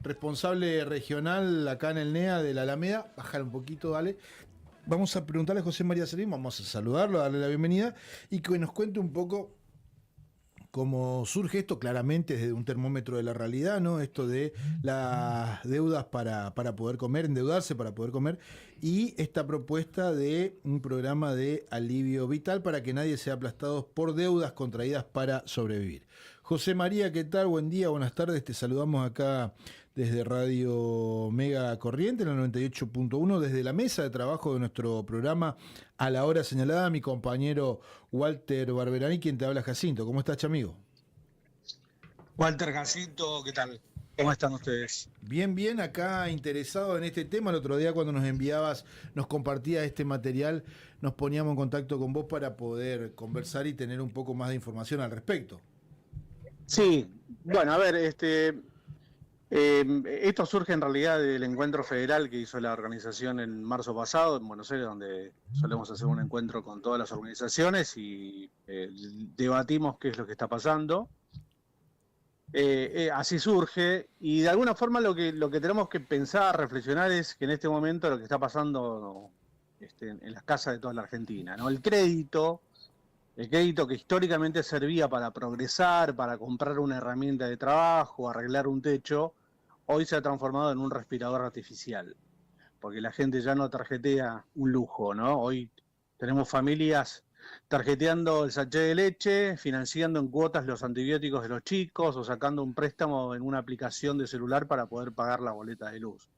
responsable regional acá en el NEA de la Alameda. Bajar un poquito, dale. Vamos a preguntarle a José María Serín, vamos a saludarlo, darle la bienvenida y que nos cuente un poco cómo surge esto, claramente desde un termómetro de la realidad, ¿no? Esto de las deudas para poder comer, endeudarse para poder comer, y esta propuesta de un programa de alivio vital para que nadie sea aplastado por deudas contraídas para sobrevivir. José María, ¿qué tal? Buen día, buenas tardes. Te saludamos acá desde Radio Mega Corriente, en la 98.1, desde la mesa de trabajo de nuestro programa a la hora señalada, mi compañero Walter Barberani, quien te habla, Jacinto. ¿Cómo estás, amigo? Walter, Jacinto, ¿qué tal? ¿Cómo están ustedes? Bien, bien, acá interesado en este tema. El otro día cuando nos enviabas, nos compartías este material, nos poníamos en contacto con vos para poder conversar y tener un poco más de información al respecto. Sí, bueno, a ver, esto surge en realidad del encuentro federal que hizo la organización en marzo pasado en Buenos Aires, donde solemos hacer un encuentro con todas las organizaciones y debatimos qué es lo que está pasando. Así surge, y de alguna forma lo que tenemos que pensar, reflexionar es que en este momento lo que está pasando en las casas de toda la Argentina, ¿no? El crédito que históricamente servía para progresar, para comprar una herramienta de trabajo, arreglar un techo, hoy se ha transformado en un respirador artificial, porque la gente ya no tarjetea un lujo, ¿no? Hoy tenemos familias tarjeteando el sachet de leche, financiando en cuotas los antibióticos de los chicos o sacando un préstamo en una aplicación de celular para poder pagar la boleta de luz.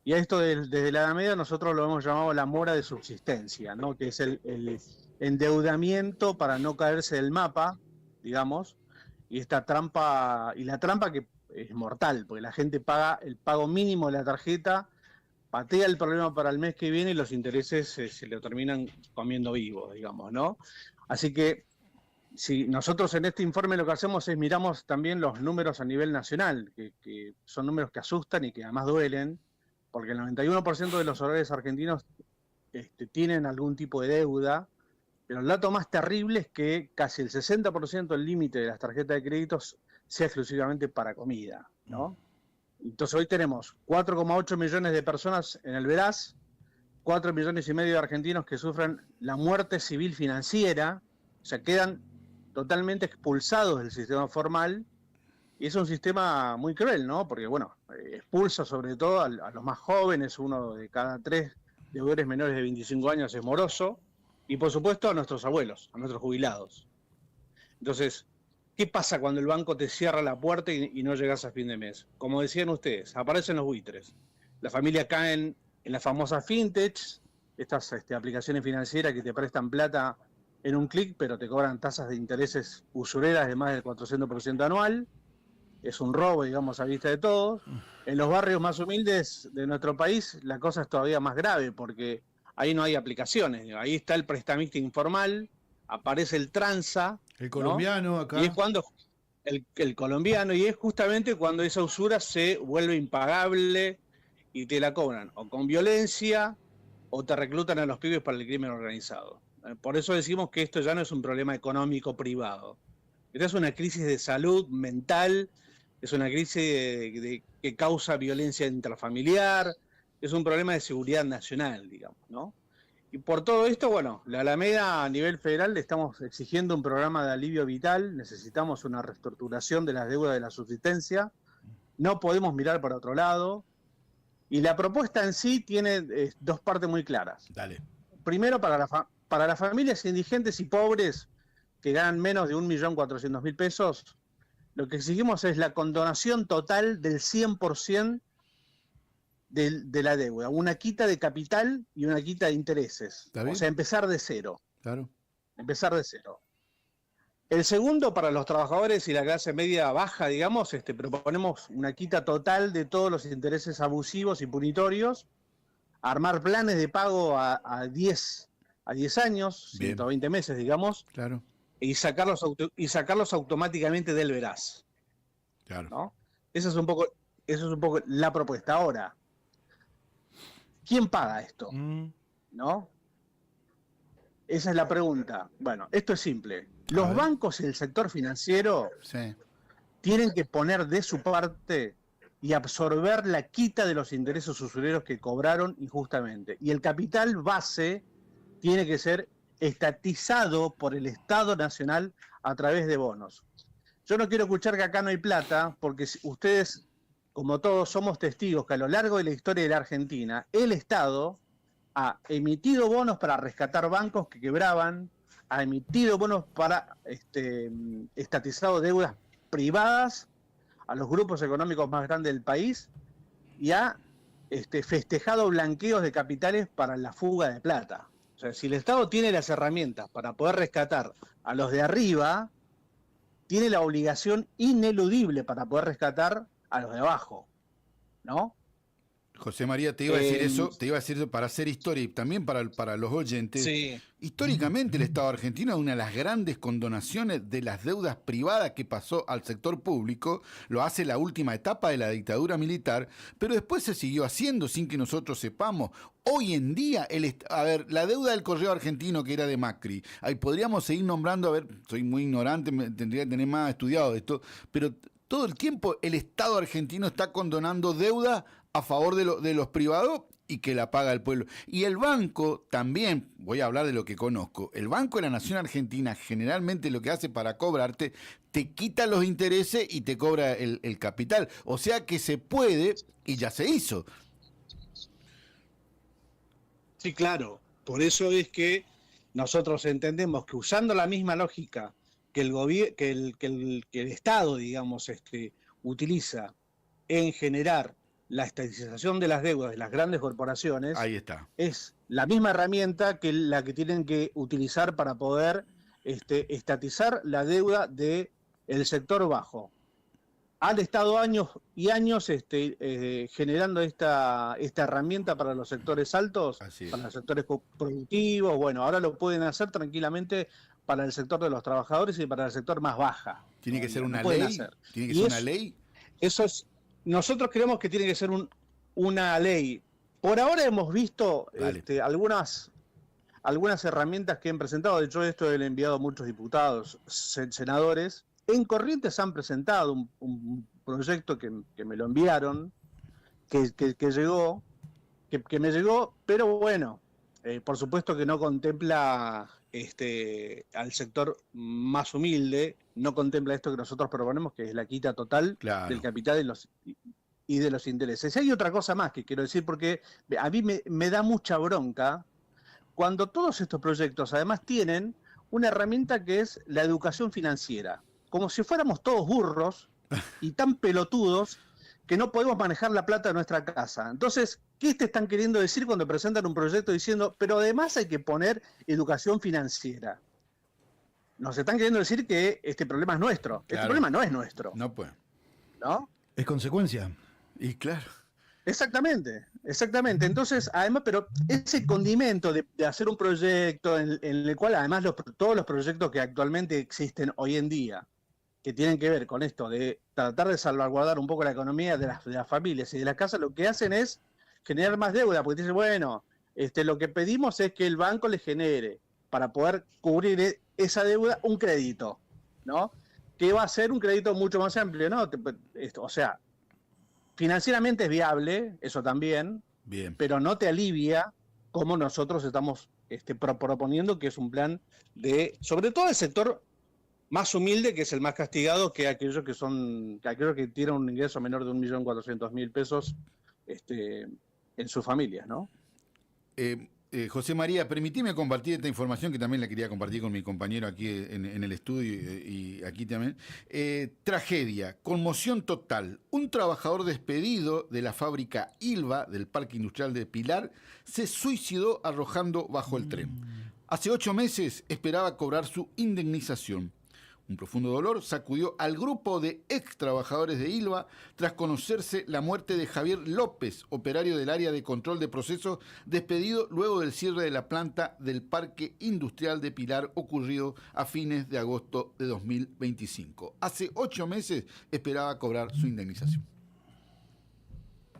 Y a esto desde la Alameda nosotros lo hemos llamado la mora de subsistencia, ¿no? Que es el endeudamiento para no caerse del mapa, digamos, y esta trampa, y la trampa que es mortal, porque la gente paga el pago mínimo de la tarjeta, patea el problema para el mes que viene y los intereses se lo terminan comiendo vivos, digamos, ¿no? Así que si nosotros en este informe lo que hacemos es miramos también los números a nivel nacional, que son números que asustan y que además duelen, porque el 91% de los hogares argentinos tienen algún tipo de deuda, pero el dato más terrible es que casi el 60% del límite de las tarjetas de créditos sea exclusivamente para comida, ¿no? Entonces hoy tenemos 4,8 millones de personas en el Veraz, 4 millones y medio de argentinos que sufren la muerte civil financiera, o sea, quedan totalmente expulsados del sistema formal, y es un sistema muy cruel, ¿no? Porque, bueno, expulsa sobre todo a los más jóvenes, uno de cada 3 deudores menores de 25 años es moroso, y por supuesto a nuestros abuelos, a nuestros jubilados. Entonces, ¿qué pasa cuando el banco te cierra la puerta y no llegas a fin de mes? Como decían ustedes, aparecen los buitres. La familia caen en las famosas fintech, estas aplicaciones financieras que te prestan plata en un clic, pero te cobran tasas de intereses usureras de más del 400% anual. Es un robo, digamos, a vista de todos. En los barrios más humildes de nuestro país la cosa es todavía más grave porque ahí no hay aplicaciones. Ahí está el prestamista informal, aparece el tranza. El colombiano, ¿no? Acá. Y es cuando el colombiano, y es justamente cuando esa usura se vuelve impagable y te la cobran o con violencia o te reclutan a los pibes para el crimen organizado. Por eso decimos que esto ya no es un problema económico privado. Esta es una crisis de salud mental, es una crisis que causa violencia intrafamiliar, es un problema de seguridad nacional, digamos, ¿no? Y por todo esto, bueno, la Alameda a nivel federal le estamos exigiendo un programa de alivio vital, necesitamos una reestructuración de las deudas de la subsistencia, no podemos mirar para otro lado, y la propuesta en sí tiene dos partes muy claras. Dale. Primero, para las familias indigentes y pobres que ganan menos de 1.400.000 pesos, lo que exigimos es la condonación total del 100% de la deuda, una quita de capital y una quita de intereses. O sea, empezar de cero. Claro. Empezar de cero. El segundo, para los trabajadores y la clase media baja, digamos, proponemos una quita total de todos los intereses abusivos y punitorios, armar planes de pago a 10 años, bien. 120 meses, digamos, claro. y sacarlos automáticamente del Veraz. Claro. ¿No? Eso es un poco la propuesta. Ahora, ¿quién paga esto? ¿No? Esa es la pregunta. Bueno, esto es simple. Los bancos y el sector financiero tienen que poner de su parte y absorber la quita de los intereses usureros que cobraron injustamente. Y el capital base tiene que ser estatizado por el Estado Nacional a través de bonos. Yo no quiero escuchar que acá no hay plata, porque ustedes, como todos, somos testigos que a lo largo de la historia de la Argentina, el Estado ha emitido bonos para rescatar bancos que quebraban, ha emitido bonos para estatizado deudas privadas a los grupos económicos más grandes del país y ha festejado blanqueos de capitales para la fuga de plata. O sea, si el Estado tiene las herramientas para poder rescatar a los de arriba, tiene la obligación ineludible para poder rescatar a los de abajo, ¿no? José María, te iba a decir eso, para hacer historia y también para los oyentes. Sí. Históricamente el Estado argentino es una de las grandes condonaciones de las deudas privadas que pasó al sector público, lo hace la última etapa de la dictadura militar, pero después se siguió haciendo sin que nosotros sepamos. Hoy en día, la deuda del Correo Argentino que era de Macri, ahí podríamos seguir nombrando, soy muy ignorante, tendría que tener más estudiado esto, pero todo el tiempo el Estado argentino está condonando deuda a favor de los privados y que la paga el pueblo. Y el banco también, voy a hablar de lo que conozco, el Banco de la Nación Argentina generalmente lo que hace para cobrarte, te quita los intereses y te cobra el capital. O sea que se puede y ya se hizo. Sí, claro. Por eso es que nosotros entendemos que usando la misma lógica que el Estado, digamos, utiliza en generar la estatización de las deudas de las grandes corporaciones, ahí está, es la misma herramienta que la que tienen que utilizar para poder estatizar la deuda del sector bajo. Han estado años y años generando esta herramienta para los sectores altos, para los sectores productivos. Bueno, ahora lo pueden hacer tranquilamente para el sector de los trabajadores y para el sector más baja. ¿Tiene que ser una ley? ¿Tiene que ser una ley? Eso es. Nosotros creemos que tiene que ser una ley. Por ahora hemos visto algunas herramientas que han presentado. De hecho, esto lo he enviado a muchos diputados, senadores. En Corrientes han presentado un proyecto que me lo enviaron, que me llegó, pero bueno, por supuesto que no contempla al sector más humilde, no contempla esto que nosotros proponemos, que es la quita total del capital y de los intereses. Y hay otra cosa más que quiero decir, porque a mí me da mucha bronca cuando todos estos proyectos además tienen una herramienta que es la educación financiera, como si fuéramos todos burros y tan pelotudos que no podemos manejar la plata de nuestra casa. Entonces, ¿qué te están queriendo decir cuando presentan un proyecto diciendo, pero además hay que poner educación financiera? Nos están queriendo decir que este problema es nuestro. Claro. Este problema no es nuestro. No puede. ¿No? Es consecuencia. Y claro. Exactamente. Entonces, además, pero ese condimento de hacer un proyecto en el cual además todos los proyectos que actualmente existen hoy en día, que tienen que ver con esto de tratar de salvaguardar un poco la economía de las familias y de las casas, lo que hacen es generar más deuda, porque dicen, bueno, lo que pedimos es que el banco le genere, para poder cubrir esa deuda, un crédito, ¿no? Que va a ser un crédito mucho más amplio, ¿no? O sea, financieramente es viable, eso también, bien, pero no te alivia como nosotros estamos proponiendo, que es un plan sobre todo el sector más humilde, que es el más castigado, que aquellos que tienen un ingreso menor de 1.400.000 pesos en sus familias, ¿no? José María, permitime compartir esta información que también la quería compartir con mi compañero aquí en el estudio y aquí también. Tragedia, conmoción total. Un trabajador despedido de la fábrica Ilva del Parque Industrial de Pilar se suicidó arrojando bajo el tren. Hace 8 meses esperaba cobrar su indemnización. Un profundo dolor sacudió al grupo de ex trabajadores de Ilva tras conocerse la muerte de Javier López, operario del área de control de procesos, despedido luego del cierre de la planta del Parque Industrial de Pilar ocurrido a fines de agosto de 2025. Hace 8 meses esperaba cobrar su indemnización.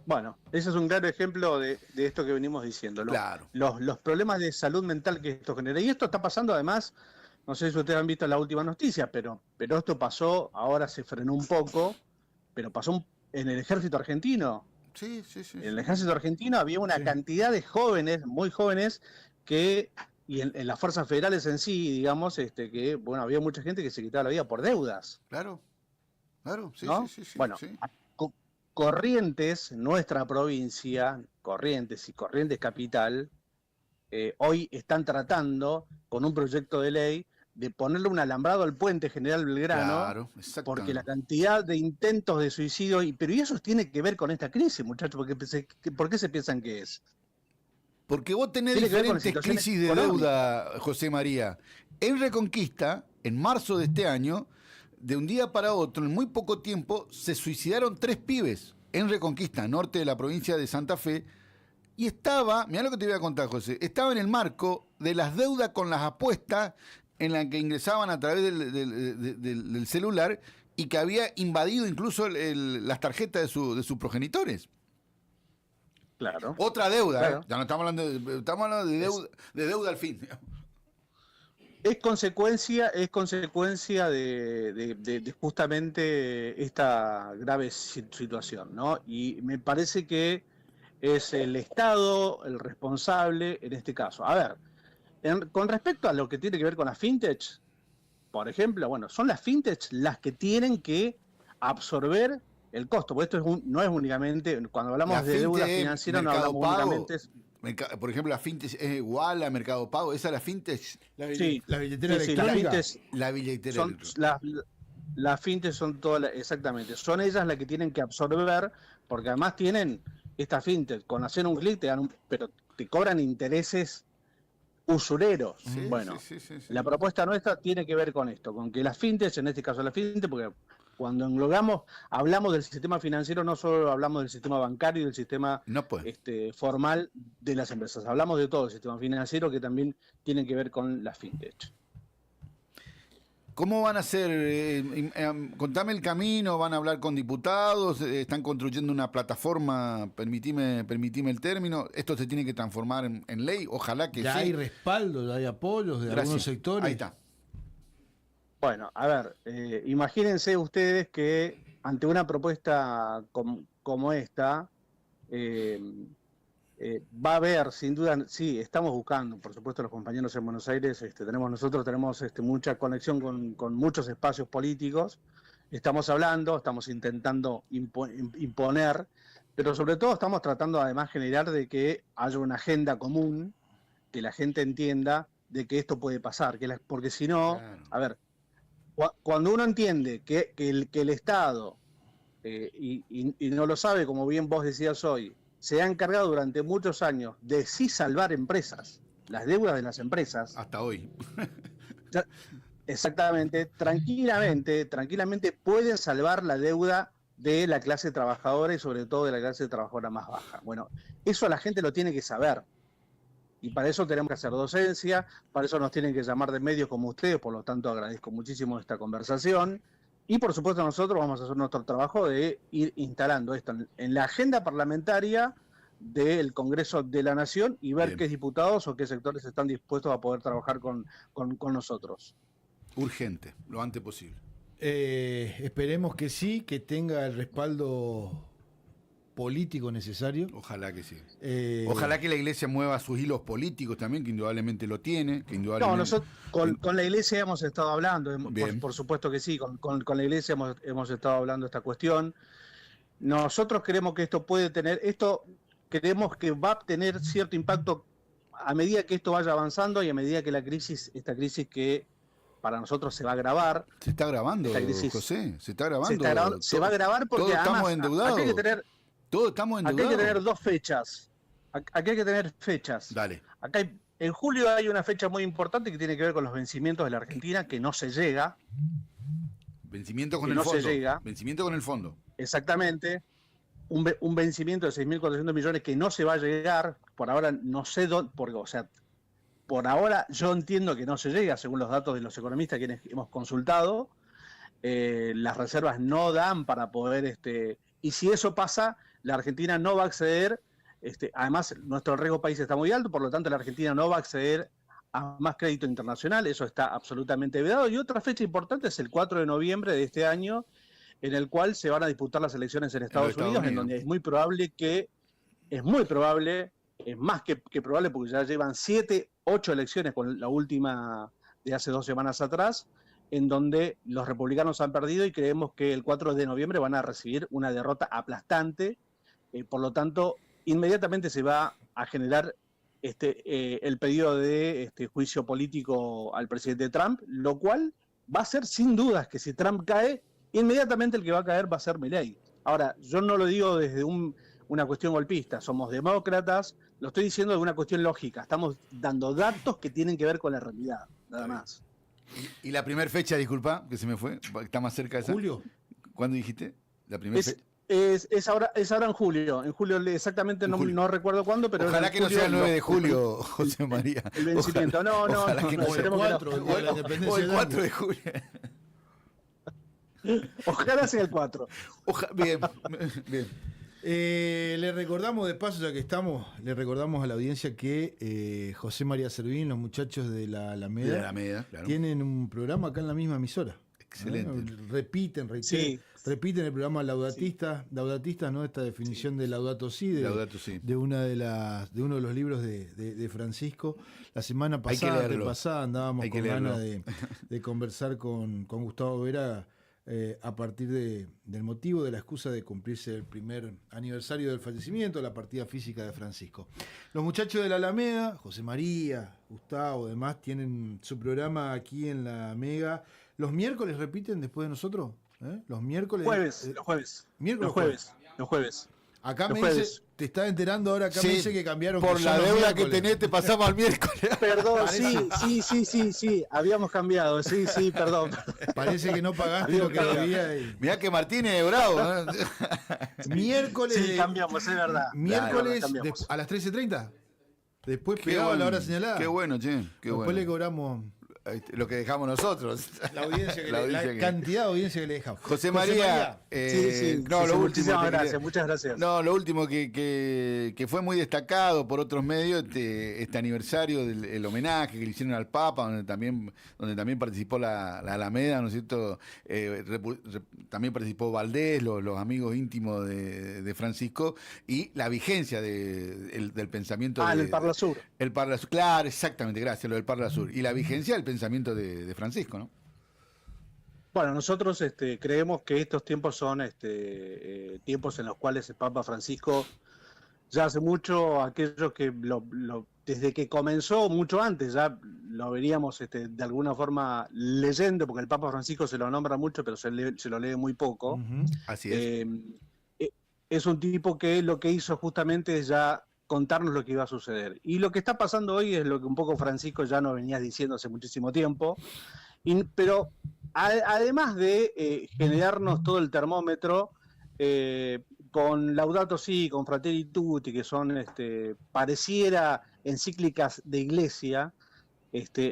Bueno, ese es un claro ejemplo de esto que venimos diciendo. Claro. Los problemas de salud mental que esto genera. Y esto está pasando además. No sé si ustedes han visto la última noticia, pero esto pasó, ahora se frenó un poco, pero pasó en el ejército argentino. Sí. En el ejército argentino había una cantidad de jóvenes, muy jóvenes, y en las fuerzas federales en sí, digamos, que bueno, había mucha gente que se quitaba la vida por deudas. Claro, sí, ¿No? sí. Bueno, Sí. Corrientes, nuestra provincia, Corrientes y Corrientes Capital, hoy están tratando con un proyecto de ley de ponerle un alambrado al puente General Belgrano, Claro, exactamente. porque la cantidad de intentos de suicidio, pero eso tiene que ver con esta crisis, muchachos, ¿por qué se piensan que es? Porque vos tenés Tiene que ver con diferentes situaciones crisis de económicas. deuda, José María. En Reconquista, en marzo de este año, de un día para otro, en muy poco tiempo, se suicidaron 3 pibes en Reconquista, norte de la provincia de Santa Fe, y estaba, mirá lo que te voy a contar, José, estaba en el marco de las deudas con las apuestas en las que ingresaban a través del celular y que había invadido incluso las tarjetas de sus progenitores. Claro. Otra deuda, Claro. Ya no estamos hablando de deuda al fin. Es consecuencia de justamente esta grave situación, ¿no? Y me parece que es el Estado el responsable en este caso. A ver, con respecto a lo que tiene que ver con las fintech, por ejemplo, bueno, son las fintech las que tienen que absorber el costo, porque esto no es únicamente, cuando hablamos La de deuda fintech, financiera, no Mercado hablamos Pago. únicamente... Por ejemplo, la fintech es igual a Mercado Pago. ¿Esa es la fintech? Sí, La billetera sí, electrónica. La billetera Son electrónica. las fintech son todas, exactamente, son ellas las que tienen que absorber, porque además tienen esta fintech, con hacer un clic pero te cobran intereses usureros. Sí, Bueno, sí. la propuesta nuestra tiene que ver con esto, con que las fintech, en este caso las fintech, porque cuando hablamos del sistema financiero, no solo hablamos del sistema bancario y del sistema No puede. formal de las empresas, hablamos de todo el sistema financiero que también tiene que ver con las fintech. ¿Cómo van a hacer? Contame el camino, ¿van a hablar con diputados? ¿Están construyendo una plataforma? Permitime el término. ¿Esto se tiene que transformar en ley? Ojalá que Ya sí. hay respaldo, ya hay apoyos de algunos Gracias. sectores. Ahí está. Bueno, a ver, imagínense ustedes que ante una propuesta como esta, va a haber, sin duda, sí, estamos buscando, por supuesto, los compañeros en Buenos Aires, nosotros tenemos mucha conexión con muchos espacios políticos, estamos hablando, estamos intentando imponer, pero sobre todo estamos tratando además generar de que haya una agenda común, que la gente entienda de que esto puede pasar, porque si no, Claro. a ver, cuando uno entiende que el Estado, y no lo sabe, como bien vos decías hoy, se ha encargado durante muchos años de sí salvar empresas, las deudas de las empresas. Hasta hoy. Exactamente, tranquilamente pueden salvar la deuda de la clase trabajadora y sobre todo de la clase trabajadora más baja. Bueno, eso la gente lo tiene que saber. Y para eso tenemos que hacer docencia, para eso nos tienen que llamar de medios como ustedes, por lo tanto agradezco muchísimo esta conversación. Y por supuesto nosotros vamos a hacer nuestro trabajo de ir instalando esto en la agenda parlamentaria del Congreso de la Nación y ver Bien. qué diputados o qué sectores están dispuestos a poder trabajar con nosotros. Urgente, lo antes posible. Esperemos que sí, que tenga el respaldo político necesario. Ojalá que sí. Eh, Ojalá que la iglesia mueva sus hilos políticos también, que indudablemente lo tiene. Que indudablemente... No, nosotros con la iglesia hemos estado hablando, Bien. por supuesto que sí, con la iglesia hemos estado hablando de esta cuestión. Nosotros creemos que creemos que va a tener cierto impacto a medida que esto vaya avanzando y a medida que esta crisis que para nosotros se va a agravar. Se está grabando, Esta crisis José, se está grabando. Se va a grabar porque todos además estamos endeudados. Todos estamos endeudados. Acá hay que tener 2 fechas. Acá hay que tener fechas. Dale. En julio hay una fecha muy importante que tiene que ver con los vencimientos de la Argentina, que no se llega. Vencimiento con que el no fondo. se llega. Vencimiento con el fondo. Exactamente. Un vencimiento de 6.400 millones que no se va a llegar. Por ahora no sé dónde, por ahora yo entiendo que no se llega, según los datos de los economistas quienes hemos consultado. Las reservas no dan para poder, y si eso pasa, la Argentina no va a acceder, además nuestro riesgo país está muy alto, por lo tanto la Argentina no va a acceder a más crédito internacional, eso está absolutamente vedado. Y otra fecha importante es el 4 de noviembre de este año, en el cual se van a disputar las elecciones en Estados Unidos, en donde es muy probable, es más que probable, porque ya llevan 7, 8 elecciones con la última de hace 2 semanas atrás, en donde los republicanos han perdido y creemos que el 4 de noviembre van a recibir una derrota aplastante. Por lo tanto, inmediatamente se va a generar el pedido de juicio político al presidente Trump, lo cual va a ser sin dudas que si Trump cae, inmediatamente el que va a caer va a ser Milei. Ahora, yo no lo digo desde una cuestión golpista, somos demócratas, lo estoy diciendo de una cuestión lógica, estamos dando datos que tienen que ver con la realidad, nada más. ¿Y la primera fecha, disculpa, que se me fue? ¿Está más cerca de esa? ¿Julio? ¿Cuándo dijiste? La primera fecha. Es ahora en julio exactamente, no recuerdo cuándo, pero ojalá que no sea el 9 de julio, José María. El vencimiento, ojalá que no sea el 4, el día de la independencia. O el 4 de julio. Ojalá sea el 4. Bien. Le recordamos de paso, ya que estamos, le recordamos a la audiencia que José María Servín, los muchachos de la Alameda, claro. tienen un programa acá en la misma emisora. Excelente. Repiten el programa Laudatistas, ¿no? Esta definición de Laudato Si, de uno de los libros de Francisco. La semana pasada andábamos con ganas de conversar con Gustavo Vera a partir del motivo de la excusa de cumplirse el primer aniversario del fallecimiento, de la partida física de Francisco. Los muchachos de la Alameda, José María, Gustavo, demás, tienen su programa aquí en la Mega. ¿Los miércoles repiten después de nosotros? Los miércoles. Los jueves. Acá los me jueves. dice, te está enterando ahora, acá me dice que cambiaron. Por que la son los deuda que miércoles. tenés, te pasamos al miércoles. Perdón, sí, habíamos cambiado, sí, perdón. Parece que no pagaste lo que debía. Mirá que Martínez es bravo. Miércoles. Sí, cambiamos, es verdad. Miércoles a las 13:30. Después pegado a la hora señalada. Qué bueno, che. Después le cobramos lo que dejamos nosotros. la cantidad de audiencia que le dejamos. José María, muchísimas gracias, muchas gracias. No, lo último que fue muy destacado por otros medios, este aniversario del homenaje que le hicieron al Papa, donde también participó la Alameda, ¿no es cierto? También participó Valdés, los amigos íntimos de Francisco, y la vigencia del pensamiento el Parla Sur. El Parla Sur, claro, exactamente, gracias, lo del Parla Sur. Y la vigencia del pensamiento de Francisco, ¿no? Bueno, nosotros creemos que estos tiempos son tiempos en los cuales el Papa Francisco, ya hace mucho, aquellos que desde que comenzó, mucho antes, ya lo veníamos de alguna forma leyendo, porque el Papa Francisco se lo nombra mucho, pero se lo lee muy poco. Uh-huh. Así es. Es un tipo que lo que hizo justamente es ya contarnos lo que iba a suceder. Y lo que está pasando hoy es lo que un poco Francisco ya nos venía diciendo hace muchísimo tiempo, pero además de generarnos todo el termómetro, con Laudato Si, con Fratelli Tutti, que son pareciera encíclicas de iglesia,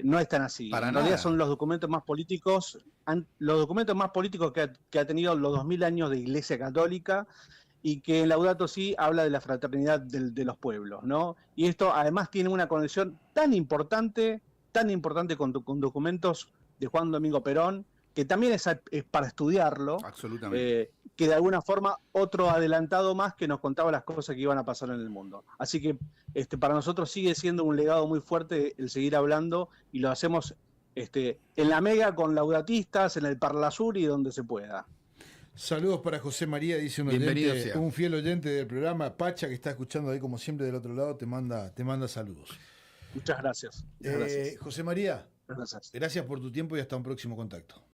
no es tan así. Para en nada. realidad son los documentos más políticos, que ha tenido los 2000 años de Iglesia Católica, y que en Laudato Si habla de la fraternidad de los pueblos, ¿no? Y esto además tiene una conexión tan importante con documentos de Juan Domingo Perón, que también es para estudiarlo. Absolutamente. Que de alguna forma otro adelantado más que nos contaba las cosas que iban a pasar en el mundo. Así que para nosotros sigue siendo un legado muy fuerte el seguir hablando, y lo hacemos en la Mega con laudatistas, en el Parla Sur y donde se pueda. Saludos para José María, dice un fiel oyente del programa, Pacha, que está escuchando ahí como siempre del otro lado, te manda saludos. Muchas gracias. José María, gracias por tu tiempo y hasta un próximo contacto.